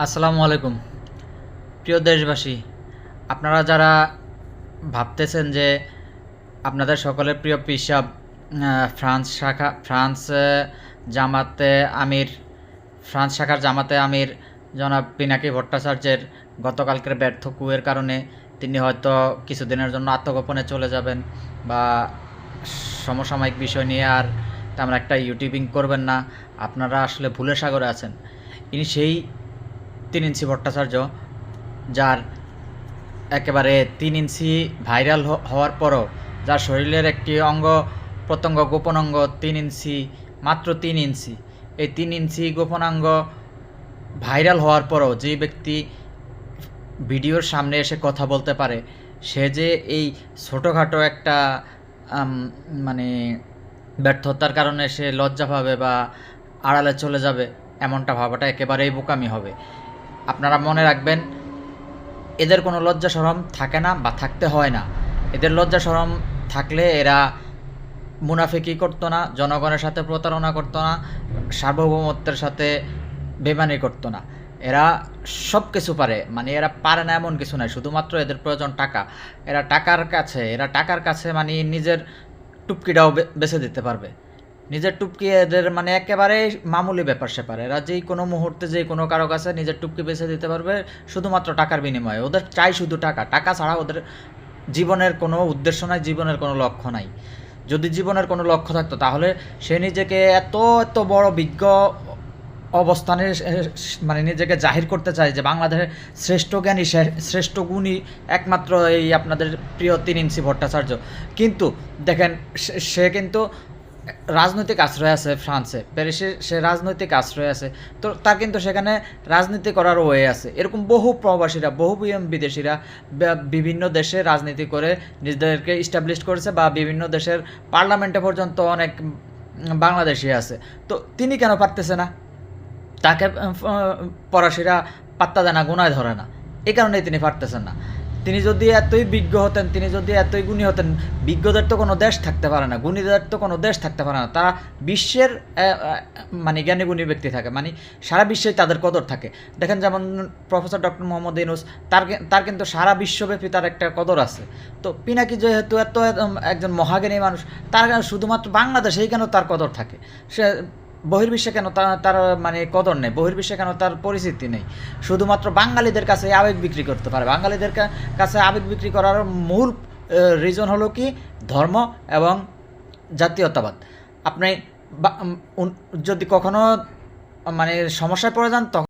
আসসালামু আলাইকুম প্রিয় দেশবাসী, আপনারা যারা ভাবতেছেন যে আপনাদের সকলের প্রিয় পিসাব জামাতে আমির ফ্রান্স শাখার জামাতে আমির জনাব পিনাকি ভট্টাচার্যের গতকালকের ব্যর্থ কুয়ের কারণে তিনি হয়তো কিছুদিনের জন্য আত্মগোপনে চলে যাবেন বা সমসাময়িক বিষয় নিয়ে আর তেমন একটা ইউটিউবিং করবেন না, আপনারা আসলে ভুলের সাগরে আছেন। ইনি সেই 3 ইঞ্চি ভট্টাচার্য যার একেবারে 3 ইঞ্চি ভাইরাল হওয়ার পরও যার শরীরের একটি অঙ্গ প্রত্যঙ্গ গোপন অঙ্গ 3 ইঞ্চি, মাত্র 3 ইঞ্চি, এই 3 ইঞ্চি গোপনাঙ্গ ভাইরাল হওয়ার পরও যে ব্যক্তি ভিডিওর সামনে এসে কথা বলতে পারে, সে যে এই ছোটোখাটো একটা মানে ব্যর্থতার কারণে সে লজ্জা পাবে বা আড়ালে চলে যাবে, এমনটা ভাবাটা একেবারেই বোকামি হবে। আপনারা মনে রাখবেন, এদের কোনো লজ্জা শরম থাকে না বা থাকতে হয় না। এদের লজ্জা শরম থাকলে এরা মুনাফিকি করতো না, জনগণের সাথে প্রতারণা করতো না, সার্বভৌমত্বের সাথে বেমানি করতো না। এরা সব কিছু পারে, মানে এরা পারে না এমন কিছু নাই, শুধুমাত্র এদের প্রয়োজন টাকা। এরা টাকার কাছে মানে নিজের টুপকিটাও বেছে দিতে পারবে। নিজের টুপকি এদের মানে একেবারেই মামুলি ব্যাপার স্যাপার। এরা যেই কোনো মুহূর্তে যেই কোনো কারো কাছে নিজের টুপকি বেছে দিতে পারবে শুধুমাত্র টাকার বিনিময়ে। ওদের চাই শুধু টাকা, টাকা ছাড়া ওদের জীবনের কোনো উদ্দেশ্য নাই, জীবনের কোনো লক্ষ্য নাই। যদি জীবনের কোনো লক্ষ্য থাকতো তাহলে সে নিজেকে এত এত বড় বিজ্ঞ অবস্থানে মানে নিজেকে জাহির করতে চায় যে বাংলাদেশের শ্রেষ্ঠ জ্ঞানী শ্রেষ্ঠ গুণী একমাত্র এই আপনাদের প্রিয় 3 ইঞ্চি ভট্টাচার্য। কিন্তু দেখেন, সে কিন্তু রাজনৈতিক আশ্রয় আছে ফ্রান্সে, প্যারিসে সে রাজনৈতিক আশ্রয় আছে, তো তার কিন্তু সেখানে রাজনীতি করার ওয়ে আছে। এরকম বহু প্রবাসীরা, বহু বিদেশিরা বিভিন্ন দেশে রাজনীতি করে নিজেদেরকে ইস্টাবলিশ করেছে, বা বিভিন্ন দেশের পার্লামেন্টে পর্যন্ত অনেক বাংলাদেশি আছে। তো তিনি কেন পারতেছে না? তাকে ফরাসিরা পাত্তা দেয় না, গুনায় ধরে না, এই কারণেই তিনি পারতেছেন না। তিনি যদি এতই বিজ্ঞ হতেন, তিনি যদি এতই গুণী হতেন, বিজ্ঞদের তো কোনো দেশ থাকতে পারে না, গুণীদের তো কোনো দেশ থাকতে পারে না। তারা বিশ্বের মানে জ্ঞানী গুণী ব্যক্তি থাকে, মানে সারা বিশ্বেই তাদের কদর থাকে। দেখেন যেমন প্রফেসর ডক্টর মোহাম্মদ ইউনূস, তার কিন্তু সারা বিশ্বব্যাপী তার একটা কদর আছে। তো পিনাকি যেহেতু এত একজন মহাজ্ঞানী মানুষ, তার শুধুমাত্র বাংলাদেশেই কেন তার কদর থাকে? সে বহির্বিশ্বে কেন তার মানে কদর নেই? বহির্বিশ্বে কেন তার পরিচিতি নেই? শুধুমাত্র বাঙালিদের কাছে আবেগ বিক্রি করতে পারে। বাঙালিদের কাছে আবেগ বিক্রি করার মূল রিজন হলো কি? ধর্ম এবং জাতীয়তাবাদ। আপনি যদি কখনো মানে সমস্যায় পড়ে যান, তখন